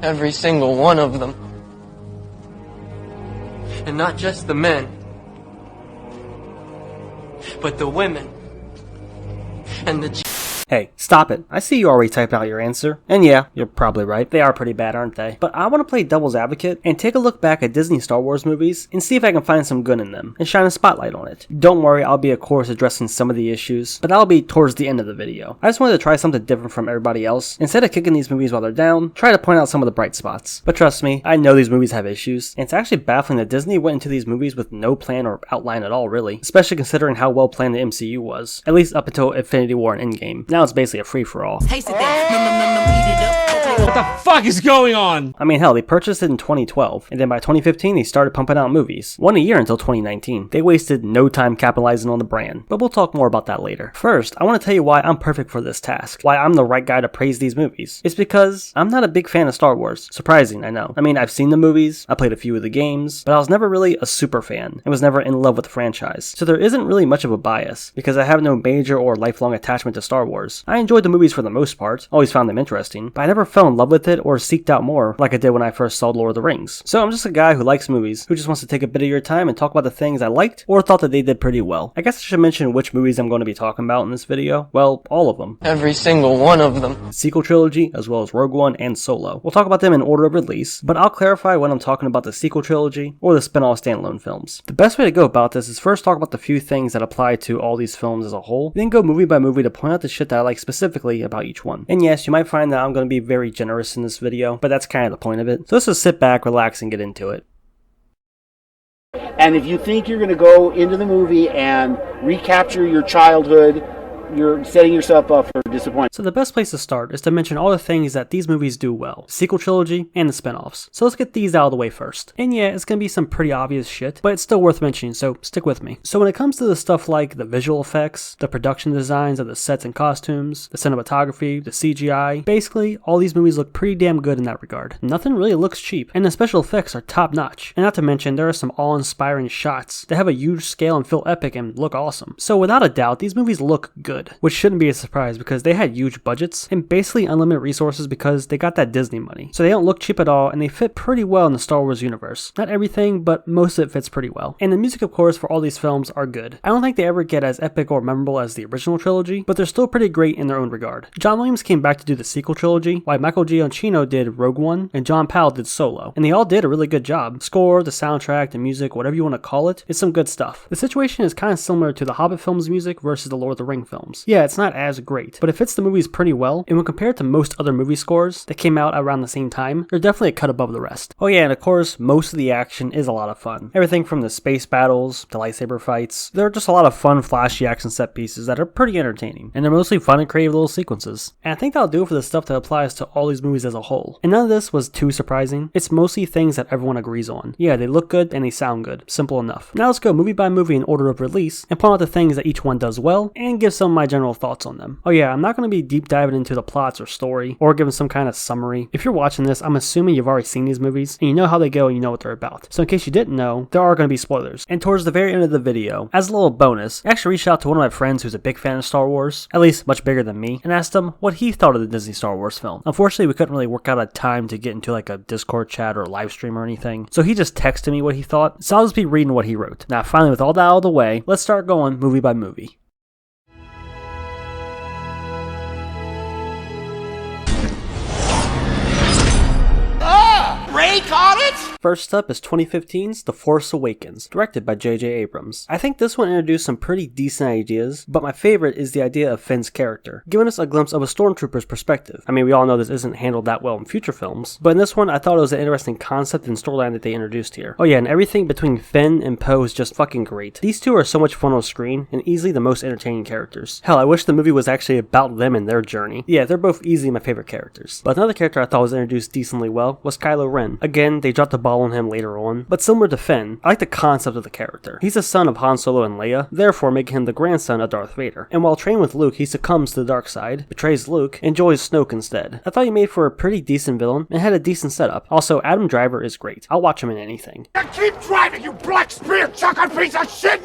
Every single one of them. And not just the men, but the women and the Hey, stop it. I see you already typed out your answer. And yeah, you're probably right. They are pretty bad, aren't they? But I want to play devil's advocate and take a look back at Disney Star Wars movies and see if I can find some good in them and shine a spotlight on it. Don't worry, I'll be of course addressing some of the issues, but that'll be towards the end of the video. I just wanted to try something different from everybody else. Instead of kicking these movies while they're down, try to point out some of the bright spots. But trust me, I know these movies have issues, and it's actually baffling that Disney went into these movies with no plan or outline at all, really. Especially considering how well planned the MCU was, at least up until Infinity War and Endgame. Now it's basically a free-for-all. Tasted that. What the fuck is going on? I mean, hell, they purchased it in 2012, and then by 2015 they started pumping out movies. One a year until 2019. They wasted no time capitalizing on the brand, but we'll talk more about that later. First, I want to tell you why I'm perfect for this task, why I'm the right guy to praise these movies. It's because I'm not a big fan of Star Wars. Surprising, I know. I mean, I've seen the movies, I played a few of the games, but I was never really a super fan, and was never in love with the franchise. So there isn't really much of a bias, because I have no major or lifelong attachment to Star Wars. I enjoyed the movies for the most part, always found them interesting, but I never fell in love with it or seeked out more like I did when I first saw Lord of the Rings. So I'm just a guy who likes movies, who just wants to take a bit of your time and talk about the things I liked or thought that they did pretty well. I guess I should mention which movies I'm going to be talking about in this video. Well, all of them. every single one of them. Sequel trilogy, as well as Rogue One and Solo. We'll talk about them in order of release, but I'll clarify when I'm talking about the sequel trilogy or the spin-off standalone films. The best way to go about this is first talk about the few things that apply to all these films as a whole, then go movie by movie to point out the shit that I like specifically about each one. And yes, you might find that I'm going to be very generous in this video, but that's kind of the point of it. So let's just sit back, relax, and get into it. And if you think you're going to go into the movie and recapture your childhood, you're setting yourself up for disappointment. So the best place to start is to mention all the things that these movies do well, the sequel trilogy and the spin-offs. So let's get these out of the way first. And yeah, it's going to be some pretty obvious shit, but it's still worth mentioning, so stick with me. So when it comes to the stuff like the visual effects, the production designs of the sets and costumes, the cinematography, the CGI, basically all these movies look pretty damn good in that regard. Nothing really looks cheap, and the special effects are top notch. And not to mention, there are some awe-inspiring shots that have a huge scale and feel epic and look awesome. So without a doubt, these movies look good. Which shouldn't be a surprise because they had huge budgets and basically unlimited resources because they got that Disney money. So they don't look cheap at all and they fit pretty well in the Star Wars universe. Not everything, but most of it fits pretty well. And the music, of course, for all these films are good. I don't think they ever get as epic or memorable as the original trilogy, but they're still pretty great in their own regard. John Williams came back to do the sequel trilogy, while Michael Giacchino did Rogue One and John Powell did Solo. And they all did a really good job. Score, the soundtrack, the music, whatever you want to call it, it's some good stuff. The situation is kind of similar to the Hobbit films music versus the Lord of the Rings films. Yeah, it's not as great, but it fits the movies pretty well, and when compared to most other movie scores that came out around the same time, they're definitely a cut above the rest. Oh yeah, and of course, most of the action is a lot of fun. Everything from the space battles to lightsaber fights. There are just a lot of fun, flashy action set pieces that are pretty entertaining, and they're mostly fun and creative little sequences. And I think that'll do it for the stuff that applies to all these movies as a whole. And none of this was too surprising. It's mostly things that everyone agrees on. Yeah, they look good and they sound good. Simple enough. Now let's go movie by movie in order of release and point out the things that each one does well and give some of my general thoughts on them. Oh yeah, I'm not going to be deep diving into the plots or story or giving some kind of summary. If you're watching this, I'm assuming you've already seen these movies and you know how they go and you know what they're about. So in case you didn't know, there are going to be spoilers. And towards the very end of the video, as a little bonus, I actually reached out to one of my friends who's a big fan of Star Wars, at least much bigger than me, and asked him what he thought of the Disney Star Wars film. Unfortunately, we couldn't really work out a time to get into like a Discord chat or a live stream or anything, so he just texted me what he thought, so I'll just be reading what he wrote. Now finally, with all that out of the way, let's start going movie by movie. Ray caught it? First up is 2015's The Force Awakens, directed by J.J. Abrams. I think this one introduced some pretty decent ideas, but my favorite is the idea of Finn's character, giving us a glimpse of a stormtrooper's perspective. I mean, we all know this isn't handled that well in future films, but in this one, I thought it was an interesting concept and storyline that they introduced here. Oh yeah, and everything between Finn and Poe is just fucking great. These two are so much fun on screen, and easily the most entertaining characters. Hell, I wish the movie was actually about them and their journey. Yeah, they're both easily my favorite characters. But another character I thought was introduced decently well was Kylo Ren. Again, they dropped the ball on him later on, but similar to Finn, I like the concept of the character. He's the son of Han Solo and Leia, therefore making him the grandson of Darth Vader. And while training with Luke, he succumbs to the dark side, betrays Luke, and joins Snoke instead. I thought he made for a pretty decent villain and had a decent setup. Also, Adam Driver is great. I'll watch him in anything. Keep driving, you black spear chucker piece of shit!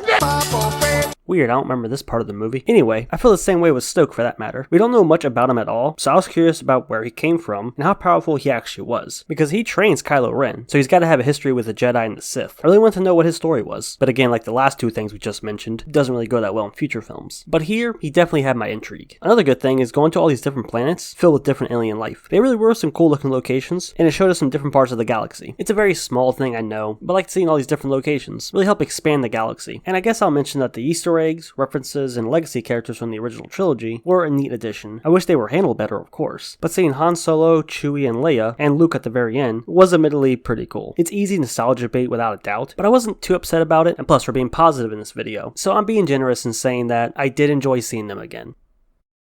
Weird, I don't remember this part of the movie. Anyway, I feel the same way with Snoke for that matter. We don't know much about him at all, so I was curious about where he came from and how powerful he actually was. Because he trains Kylo Ren, so he's got to have a history with the Jedi and the Sith. I really want to know what his story was. But again, like the last two things we just mentioned, it doesn't really go that well in future films. But here, he definitely had my intrigue. Another good thing is going to all these different planets filled with different alien life. They really were some cool looking locations, and it showed us some different parts of the galaxy. It's a very small thing, I know, but I like seeing all these different locations. Really help expand the galaxy. And I guess I'll mention that the Easter eggs, references, and legacy characters from the original trilogy were a neat addition. I wish they were handled better, of course. But seeing Han Solo, Chewie, and Leia, and Luke at the very end was admittedly pretty cool. It's easy nostalgia bait without a doubt, but I wasn't too upset about it, and plus we're being positive in this video. So I'm being generous in saying that I did enjoy seeing them again.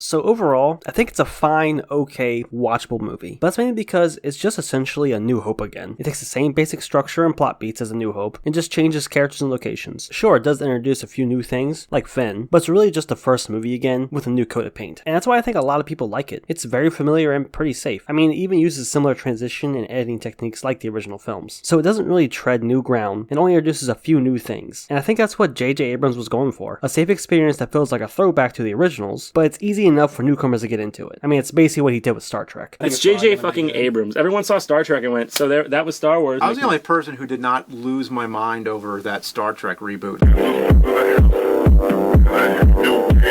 So overall, I think it's a fine, okay, watchable movie. But that's mainly because it's just essentially A New Hope again. It takes the same basic structure and plot beats as A New Hope, and just changes characters and locations. Sure, it does introduce a few new things, like Finn, but it's really just the first movie again, with a new coat of paint. And that's why I think a lot of people like it. It's very familiar and pretty safe. I mean, it even uses similar transition and editing techniques like the original films. So it doesn't really tread new ground, and only introduces a few new things. And I think that's what J.J. Abrams was going for. A safe experience that feels like a throwback to the originals, but it's easy enough for newcomers to get into it. I mean, it's basically what he did with Star Trek. It's J.J. fucking Abrams. Everyone saw Star Trek and went, so there, that was Star Wars. I was the only person who did not lose my mind over that Star Trek reboot.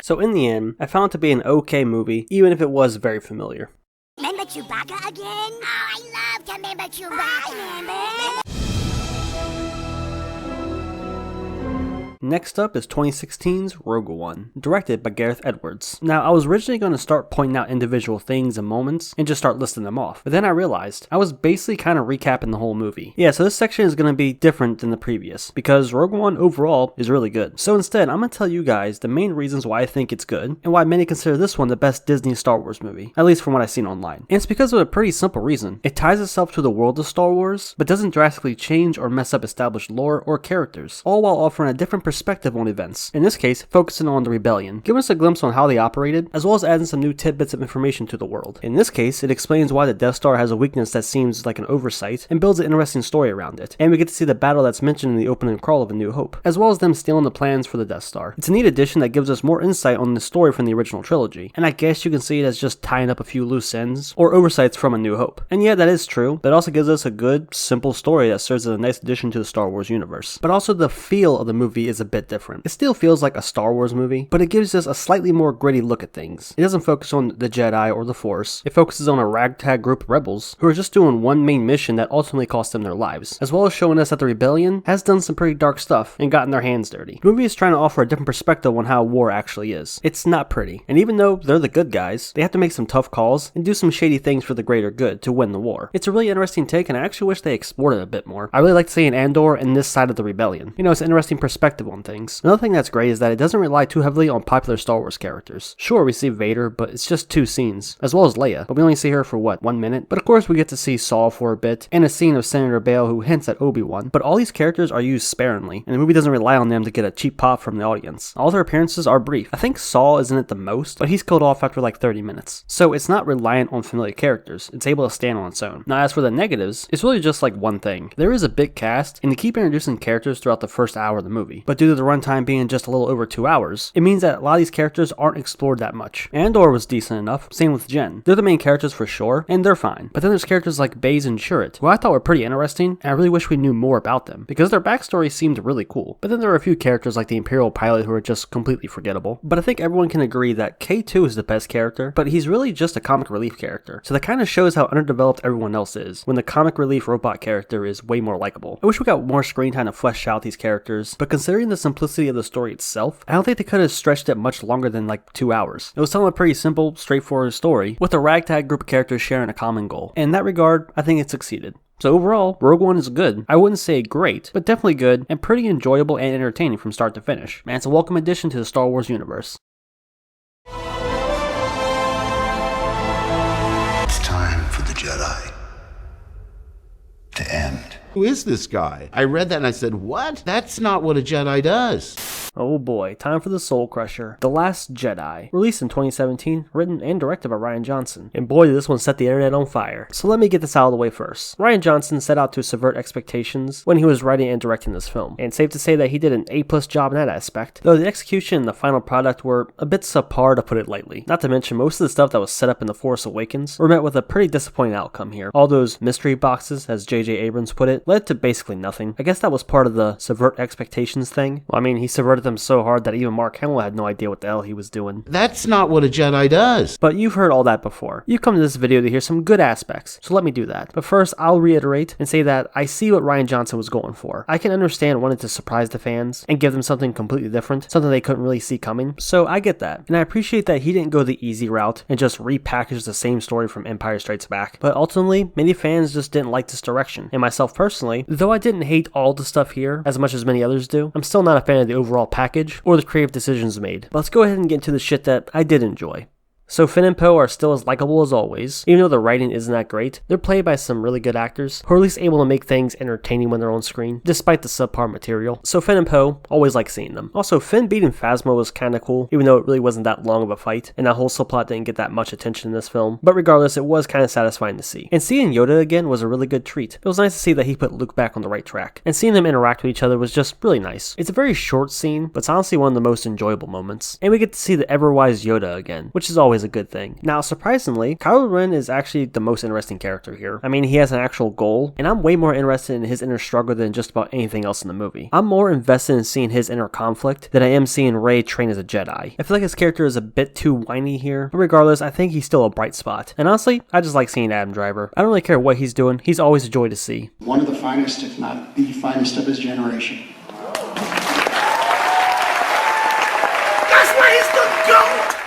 So in the end, I found it to be an okay movie, even if it was very familiar. Remember Chewbacca again? Oh, I love to remember Chewbacca. Next up is 2016's Rogue One, directed by Gareth Edwards. Now, I was originally going to start pointing out individual things and moments and just start listing them off, but then I realized I was basically kind of recapping the whole movie. Yeah, so this section is going to be different than the previous, because Rogue One overall is really good. So instead, I'm going to tell you guys the main reasons why I think it's good, and why many consider this one the best Disney Star Wars movie, at least from what I've seen online. And it's because of a pretty simple reason. It ties itself to the world of Star Wars, but doesn't drastically change or mess up established lore or characters, all while offering a different perspective on events, in this case focusing on the rebellion, giving us a glimpse on how they operated, as well as adding some new tidbits of information to the world. In this case, it explains why the Death Star has a weakness that seems like an oversight, and builds an interesting story around it, and we get to see the battle that's mentioned in the opening crawl of A New Hope, as well as them stealing the plans for the Death Star. It's a neat addition that gives us more insight on the story from the original trilogy, and I guess you can see it as just tying up a few loose ends, or oversights from A New Hope. And yeah, that is true, but it also gives us a good, simple story that serves as a nice addition to the Star Wars universe. But also the feel of the movie is a bit different. It still feels like a Star Wars movie, but it gives us a slightly more gritty look at things. It doesn't focus on the Jedi or the Force. It focuses on a ragtag group of rebels who are just doing one main mission that ultimately cost them their lives, as well as showing us that the rebellion has done some pretty dark stuff and gotten their hands dirty. The movie is trying to offer a different perspective on how war actually is. It's not pretty, and even though they're the good guys, they have to make some tough calls and do some shady things for the greater good to win the war. It's a really interesting take, and I actually wish they explored it a bit more. I really like seeing Andor and this side of the rebellion. You know, it's an interesting perspective on things. Another thing that's great is that it doesn't rely too heavily on popular Star Wars characters. Sure, we see Vader, but it's just 2 scenes, as well as Leia, but we only see her for what, 1 minute? But of course we get to see Saul for a bit, and a scene of Senator Bale who hints at Obi-Wan, but all these characters are used sparingly, and the movie doesn't rely on them to get a cheap pop from the audience. All their appearances are brief. I think Saul is in it the most, but he's killed off after like 30 minutes. So it's not reliant on familiar characters, it's able to stand on its own. Now as for the negatives, it's really just like one thing. There is a big cast, and they keep introducing characters throughout the first hour of the movie, but due to the runtime being just a little over 2 hours, it means that a lot of these characters aren't explored that much. Andor was decent enough, same with Jen. They're the main characters for sure, and they're fine. But then there's characters like Baze and Chirrut, who I thought were pretty interesting, and I really wish we knew more about them, because their backstory seemed really cool. But then there are a few characters like the Imperial pilot who are just completely forgettable. But I think everyone can agree that K2 is the best character, but he's really just a comic relief character. So that kind of shows how underdeveloped everyone else is, when the comic relief robot character is way more likable. I wish we got more screen time to flesh out these characters, but considering the simplicity of the story itself, I don't think they could have stretched it much longer than like 2 hours. It was telling a pretty simple, straightforward story, with a ragtag group of characters sharing a common goal. And in that regard, I think it succeeded. So overall, Rogue One is good. I wouldn't say great, but definitely good, and pretty enjoyable and entertaining from start to finish. And it's a welcome addition to the Star Wars universe. It's time for the Jedi to end. Who is this guy? I read that and I said, what? That's not what a Jedi does. Oh boy, time for the Soul Crusher. The Last Jedi. Released in 2017, written and directed by Rian Johnson. And boy, did this one set the internet on fire. So let me get this out of the way first. Rian Johnson set out to subvert expectations when he was writing and directing this film. And safe to say that he did an A+ job in that aspect. Though the execution and the final product were a bit subpar, to put it lightly. Not to mention most of the stuff that was set up in The Force Awakens were met with a pretty disappointing outcome here. All those mystery boxes, as J.J. Abrams put it, led to basically nothing. I guess that was part of the subvert expectations thing. Well, I mean, he subverted them so hard that even Mark Hamill had no idea what the hell he was doing. That's not what a Jedi does. But you've heard all that before. You've come to this video to hear some good aspects, so let me do that. But first, I'll reiterate and say that I see what Rian Johnson was going for. I can understand wanting to surprise the fans and give them something completely different, something they couldn't really see coming, so I get that. And I appreciate that he didn't go the easy route and just repackage the same story from Empire Strikes Back. But ultimately, many fans just didn't like this direction. And myself personally, though I didn't hate all the stuff here as much as many others do, I'm still not a fan of the overall package or the creative decisions made. But let's go ahead and get into the shit that I did enjoy. So Finn and Poe are still as likable as always, even though the writing isn't that great. They're played by some really good actors, who are at least able to make things entertaining when they're on screen, despite the subpar material. So Finn and Poe, always like seeing them. Also, Finn beating Phasma was kinda cool, even though it really wasn't that long of a fight, and that whole subplot didn't get that much attention in this film. But regardless, it was kinda satisfying to see. And seeing Yoda again was a really good treat. It was nice to see that he put Luke back on the right track, and seeing them interact with each other was just really nice. It's a very short scene, but it's honestly one of the most enjoyable moments. And we get to see the ever-wise Yoda again, which is always a good thing. Now, surprisingly, Kylo Ren is actually the most interesting character here. I mean, he has an actual goal, and I'm way more interested in his inner struggle than just about anything else in the movie. I'm more invested in seeing his inner conflict than I am seeing Rey train as a Jedi. I feel like his character is a bit too whiny here, but regardless, I think he's still a bright spot. And honestly, I just like seeing Adam Driver. I don't really care what he's doing, he's always a joy to see. One of the finest, if not the finest of his generation.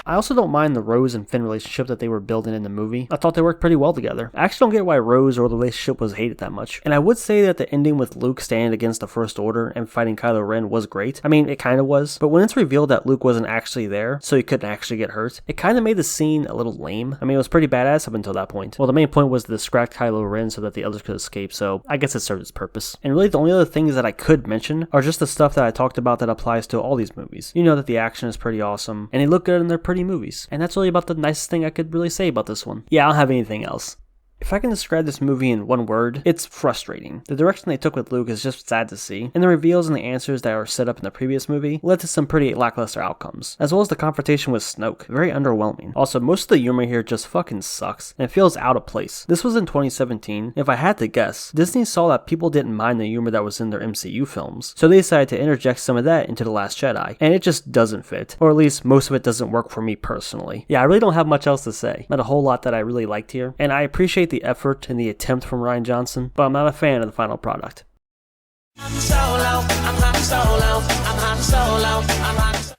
I also don't mind the Rose and Finn relationship that they were building in the movie. I thought they worked pretty well together. I actually don't get why Rose or the relationship was hated that much. And I would say that the ending with Luke standing against the First Order and fighting Kylo Ren was great. I mean, it kind of was. But when it's revealed that Luke wasn't actually there, so he couldn't actually get hurt, it kind of made the scene a little lame. I mean, it was pretty badass up until that point. Well, the main point was to distract Kylo Ren so that the others could escape, so I guess it served its purpose. And really, the only other things that I could mention are just the stuff that I talked about that applies to all these movies. You know that the action is pretty awesome, and they look good in their pretty movies. And that's really about the nicest thing I could really say about this one. Yeah, I don't have anything else. If I can describe this movie in one word, it's frustrating. The direction they took with Luke is just sad to see, and the reveals and the answers that were set up in the previous movie led to some pretty lackluster outcomes, as well as the confrontation with Snoke, very underwhelming. Also, most of the humor here just fucking sucks, and it feels out of place. This was in 2017, if I had to guess, Disney saw that people didn't mind the humor that was in their MCU films, so they decided to interject some of that into The Last Jedi, and it just doesn't fit, or at least most of it doesn't work for me personally. Yeah, I really don't have much else to say. Not a whole lot that I really liked here, and I appreciate the effort and the attempt from Rian Johnson, but I'm not a fan of the final product.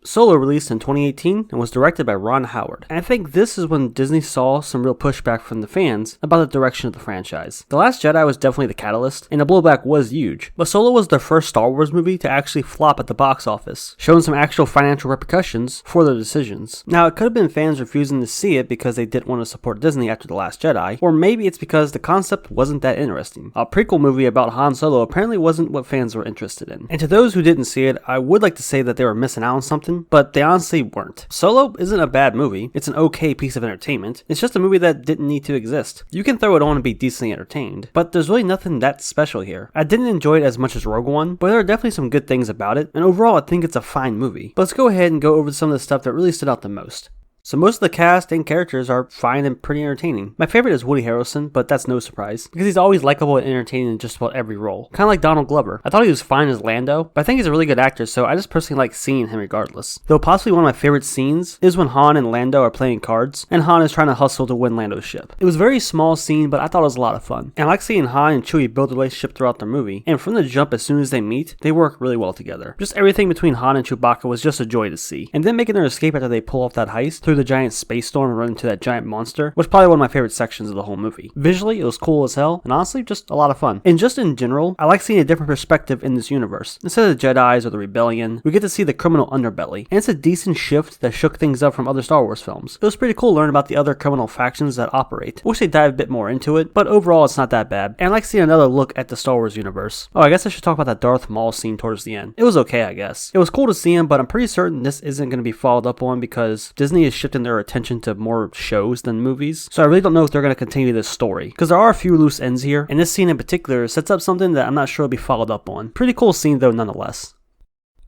Solo released in 2018 and was directed by Ron Howard. And I think this is when Disney saw some real pushback from the fans about the direction of the franchise. The Last Jedi was definitely the catalyst, and the blowback was huge. But Solo was their first Star Wars movie to actually flop at the box office, showing some actual financial repercussions for their decisions. Now, it could have been fans refusing to see it because they didn't want to support Disney after The Last Jedi, or maybe it's because the concept wasn't that interesting. A prequel movie about Han Solo apparently wasn't what fans were interested in. And to those who didn't see it, I would like to say that they were missing out on something, but they honestly weren't. Solo isn't a bad movie, it's an okay piece of entertainment, it's just a movie that didn't need to exist. You can throw it on and be decently entertained, but there's really nothing that special here. I didn't enjoy it as much as Rogue One, but there are definitely some good things about it, and overall I think it's a fine movie. But let's go ahead and go over some of the stuff that really stood out the most. So most of the cast and characters are fine and pretty entertaining. My favorite is Woody Harrelson, but that's no surprise, because he's always likable and entertaining in just about every role. Kind of like Donald Glover. I thought he was fine as Lando, but I think he's a really good actor, so I just personally like seeing him regardless. Though possibly one of my favorite scenes is when Han and Lando are playing cards, and Han is trying to hustle to win Lando's ship. It was a very small scene, but I thought it was a lot of fun. And I like seeing Han and Chewie build a relationship throughout the movie, and from the jump as soon as they meet, they work really well together. Just everything between Han and Chewbacca was just a joy to see. And then making their escape after they pull off that heist through through the giant space storm and run into that giant monster was probably one of my favorite sections of the whole movie. Visually, it was cool as hell, and honestly, just a lot of fun. And just in general, I like seeing a different perspective in this universe. Instead of the Jedis or the Rebellion, we get to see the criminal underbelly, and it's a decent shift that shook things up from other Star Wars films. It was pretty cool to learn about the other criminal factions that operate. I wish they dive a bit more into it, but overall it's not that bad, and I like seeing another look at the Star Wars universe. Oh, I guess I should talk about that Darth Maul scene towards the end. It was okay, I guess. It was cool to see him, but I'm pretty certain this isn't going to be followed up on because Disney is shifting their attention to more shows than movies, so I really don't know if they're going to continue this story, because there are a few loose ends here, and this scene in particular sets up something that I'm not sure will be followed up on. Pretty cool scene though nonetheless.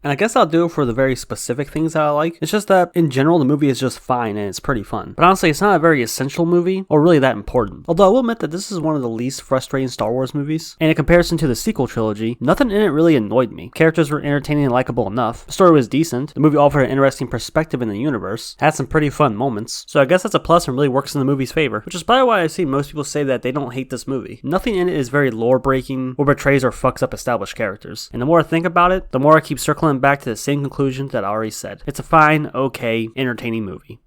And I guess I'll do it for the very specific things that I like. It's just that, in general, the movie is just fine and it's pretty fun. But honestly, it's not a very essential movie, or really that important. Although I will admit that this is one of the least frustrating Star Wars movies. And in comparison to the sequel trilogy, nothing in it really annoyed me. Characters were entertaining and likable enough. The story was decent. The movie offered an interesting perspective in the universe. Had some pretty fun moments. So I guess that's a plus and really works in the movie's favor. Which is probably why I've seen most people say that they don't hate this movie. Nothing in it is very lore-breaking, or betrays or fucks up established characters. And the more I think about it, the more I keep circling back to the same conclusions that I already said. It's a fine, okay, entertaining movie.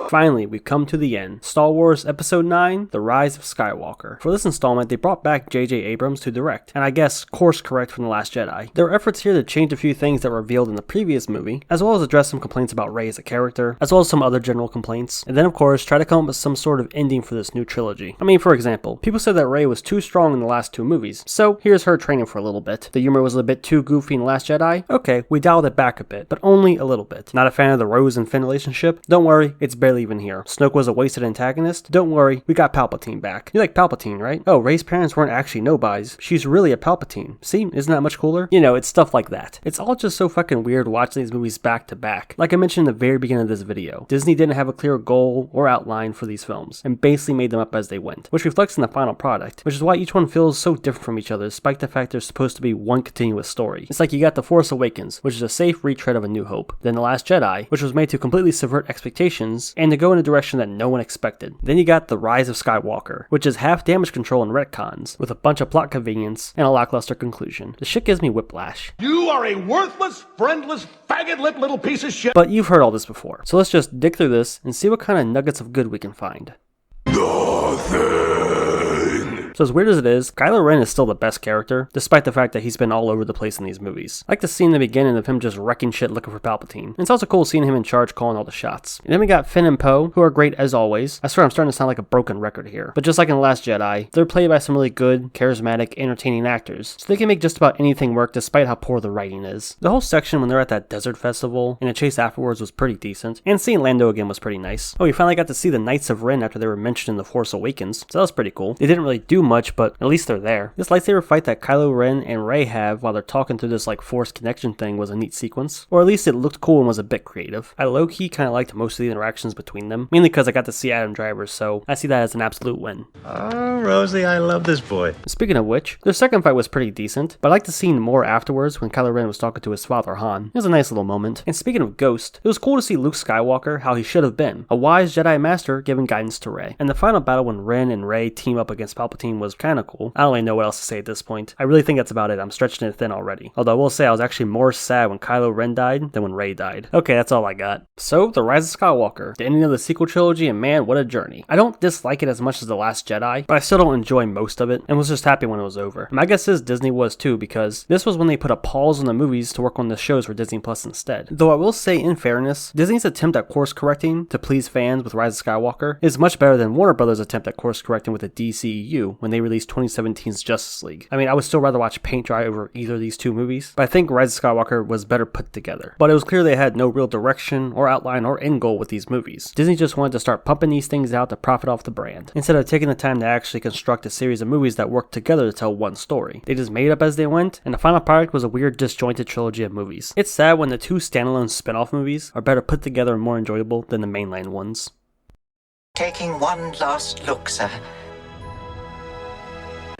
Finally, we've come to the end. Star Wars Episode 9, The Rise of Skywalker. For this installment, they brought back J.J. Abrams to direct, and I guess course correct from The Last Jedi. There were efforts here to change a few things that were revealed in the previous movie, as well as address some complaints about Rey as a character, as well as some other general complaints, and then of course try to come up with some sort of ending for this new trilogy. I mean, for example, people said that Rey was too strong in the last two movies, so here's her training for a little bit. The humor was a bit too goofy in The Last Jedi? Okay, we dialed it back a bit, but only a little bit. Not a fan of the Rose and Finn relationship? Don't worry, it's barely even here. Snoke was a wasted antagonist? Don't worry, we got Palpatine back. You like Palpatine, right? Oh, Rey's parents weren't actually nobodies. She's really a Palpatine. See, isn't that much cooler? You know, it's stuff like that. It's all just so fucking weird watching these movies back to back. Like I mentioned in the very beginning of this video, Disney didn't have a clear goal or outline for these films, and basically made them up as they went, which reflects in the final product, which is why each one feels so different from each other, despite the fact they're supposed to be one continuous story. It's like you got The Force Awakens, which is a safe retread of A New Hope, then The Last Jedi, which was made to completely subvert expectations, and to go in a direction that no one expected. Then you got The Rise of Skywalker, which is half damage control and retcons, with a bunch of plot convenience and a lackluster conclusion. The shit gives me whiplash. You are a worthless, friendless, faggot-lipped little piece of shit. But you've heard all this before, so let's just dig through this and see what kind of nuggets of good we can find. So as weird as it is, Kylo Ren is still the best character, despite the fact that he's been all over the place in these movies. I like the scene in the beginning of him just wrecking shit looking for Palpatine. And it's also cool seeing him in charge calling all the shots. And then we got Finn and Poe, who are great as always. I swear I'm starting to sound like a broken record here. But just like in The Last Jedi, they're played by some really good, charismatic, entertaining actors, so they can make just about anything work despite how poor the writing is. The whole section when they're at that desert festival, and the chase afterwards was pretty decent, and seeing Lando again was pretty nice. Oh, we finally got to see the Knights of Ren after they were mentioned in The Force Awakens, so that was pretty cool. They didn't really do much, but at least they're there. This lightsaber fight that Kylo Ren and Rey have while they're talking through this like Force connection thing was a neat sequence, or at least it looked cool and was a bit creative. I low-key kind of liked most of the interactions between them, mainly because I got to see Adam Driver, so I see that as an absolute win. Oh, Rosie, I love this boy. Speaking of which, their second fight was pretty decent, but I liked the scene more afterwards when Kylo Ren was talking to his father Han. It was a nice little moment. And speaking of Ghost, it was cool to see Luke Skywalker how he should have been, a wise Jedi Master giving guidance to Rey. And the final battle when Ren and Rey team up against Palpatine was kinda cool. I don't really know what else to say at this point. I really think that's about it. I'm stretching it thin already. Although I will say I was actually more sad when Kylo Ren died than when Rey died. Okay, that's all I got. So, The Rise of Skywalker, the ending of the sequel trilogy, and man, what a journey. I don't dislike it as much as The Last Jedi, but I still don't enjoy most of it, and was just happy when it was over. My guess is Disney was too, because this was when they put a pause on the movies to work on the shows for Disney Plus instead. Though I will say, in fairness, Disney's attempt at course correcting to please fans with Rise of Skywalker is much better than Warner Brothers' attempt at course correcting with the DCEU when they released 2017's Justice League. I mean, I would still rather watch paint dry over either of these two movies, but I think Rise of Skywalker was better put together. But it was clear they had no real direction or outline or end goal with these movies. Disney just wanted to start pumping these things out to profit off the brand, instead of taking the time to actually construct a series of movies that work together to tell one story. They just made up as they went, and the final product was a weird disjointed trilogy of movies. It's sad when the two standalone spin-off movies are better put together and more enjoyable than the mainline ones. Taking one last look, sir.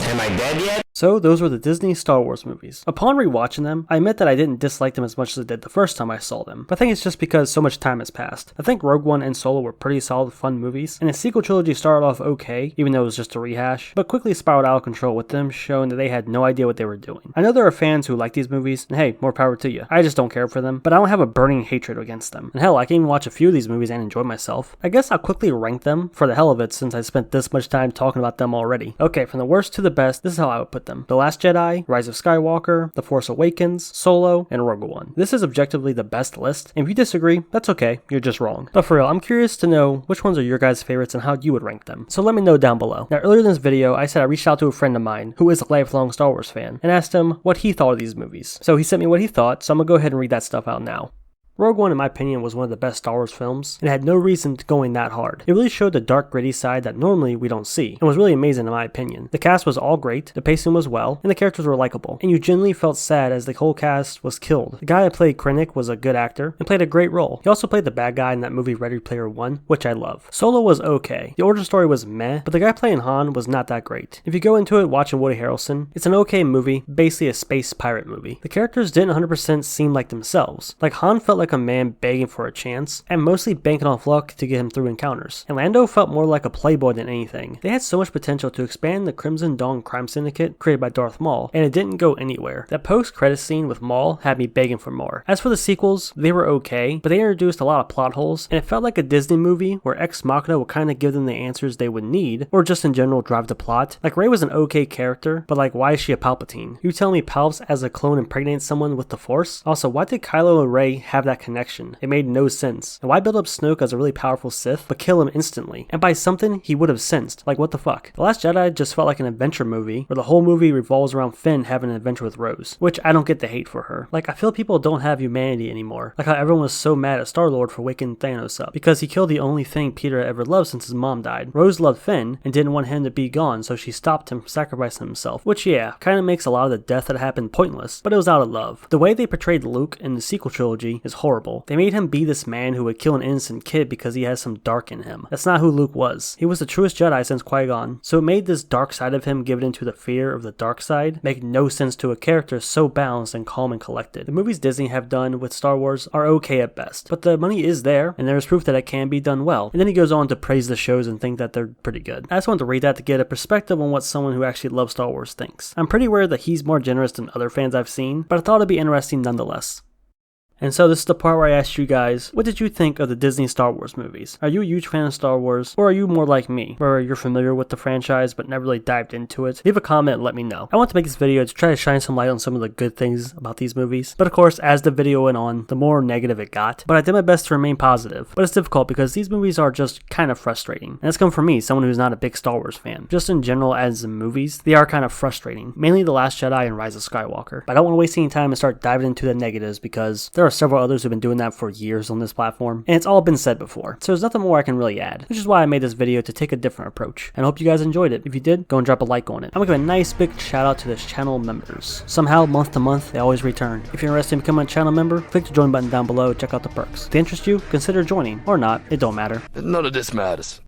Am I dead yet? So those were the Disney Star Wars movies. Upon rewatching them, I admit that I didn't dislike them as much as I did the first time I saw them, but I think it's just because so much time has passed. I think Rogue One and Solo were pretty solid, fun movies, and the sequel trilogy started off okay, even though it was just a rehash, but quickly spiraled out of control with them showing that they had no idea what they were doing. I know there are fans who like these movies, and hey, more power to you. I just don't care for them, but I don't have a burning hatred against them. And hell, I can even watch a few of these movies and enjoy myself. I guess I'll quickly rank them for the hell of it since I spent this much time talking about them already. Okay, from the worst to the best, this is how I would put them. The Last Jedi, Rise of Skywalker, The Force Awakens, Solo, and Rogue One. This is objectively the best list, and if you disagree, that's okay, you're just wrong. But for real, I'm curious to know which ones are your guys' favorites and how you would rank them. So let me know down below. Now earlier in this video, I said I reached out to a friend of mine who is a lifelong Star Wars fan and asked him what he thought of these movies. So he sent me what he thought, so I'm gonna go ahead and read that stuff out now. Rogue One, in my opinion, was one of the best Star Wars films, and had no reason to going that hard. It really showed the dark, gritty side that normally we don't see, and was really amazing in my opinion. The cast was all great, the pacing was well, and the characters were likable, and you genuinely felt sad as the whole cast was killed. The guy that played Krennic was a good actor, and played a great role. He also played the bad guy in that movie Ready Player One, which I love. Solo was okay. The origin story was meh, but the guy playing Han was not that great. If you go into it watching Woody Harrelson, it's an okay movie, basically a space pirate movie. The characters didn't 100% seem like themselves. Like Han felt like a man begging for a chance, and mostly banking off luck to get him through encounters. And Lando felt more like a playboy than anything. They had so much potential to expand the Crimson Dawn crime syndicate created by Darth Maul, and it didn't go anywhere. That post-credit scene with Maul had me begging for more. As for the sequels, they were okay, but they introduced a lot of plot holes, and it felt like a Disney movie where Ex Machina would kind of give them the answers they would need, or just in general drive the plot. Like Rey was an okay character, but like why is she a Palpatine? You tell me Palps as a clone impregnated someone with the Force? Also, why did Kylo and Rey have that connection? It made no sense. And why build up Snoke as a really powerful Sith, but kill him instantly? And by something he would have sensed. Like what the fuck? The Last Jedi just felt like an adventure movie, where the whole movie revolves around Finn having an adventure with Rose, which I don't get the hate for her. Like I feel people don't have humanity anymore. Like how everyone was so mad at Star-Lord for waking Thanos up, because he killed the only thing Peter ever loved since his mom died. Rose loved Finn, and didn't want him to be gone, so she stopped him from sacrificing himself, which yeah, kinda makes a lot of the death that happened pointless, but it was out of love. The way they portrayed Luke in the sequel trilogy is horrible. They made him be this man who would kill an innocent kid because he has some dark in him. That's not who Luke was. He was the truest Jedi since Qui-Gon, so it made this dark side of him given into the fear of the dark side make no sense to a character so balanced and calm and collected. The movies Disney have done with Star Wars are okay at best, but the money is there, and there is proof that it can be done well. And then he goes on to praise the shows and think that they're pretty good. I just wanted to read that to get a perspective on what someone who actually loves Star Wars thinks. I'm pretty aware that he's more generous than other fans I've seen, but I thought it'd be interesting nonetheless. And so this is the part where I asked you guys, what did you think of the Disney Star Wars movies? Are you a huge fan of Star Wars, or are you more like me, where you're familiar with the franchise but never really dived into it? Leave a comment and let me know. I want to make this video to try to shine some light on some of the good things about these movies, but of course, as the video went on, the more negative it got. But I did my best to remain positive, but it's difficult because these movies are just kind of frustrating. And that's come from me, someone who's not a big Star Wars fan. Just in general, as in movies, they are kind of frustrating, mainly The Last Jedi and Rise of Skywalker. But I don't want to waste any time and start diving into the negatives because there are several others who've been doing that for years on this platform, and it's all been said before, so there's nothing more I can really add, which is why I made this video to take a different approach, and I hope you guys enjoyed it. If you did, go and drop a like on it. I'm gonna give a nice big shout out to this channel members. Somehow, month to month, they always return. If you're interested in becoming a channel member, click the join button down below, check out the perks. If they interest you, consider joining, or not, it don't matter. None of this matters.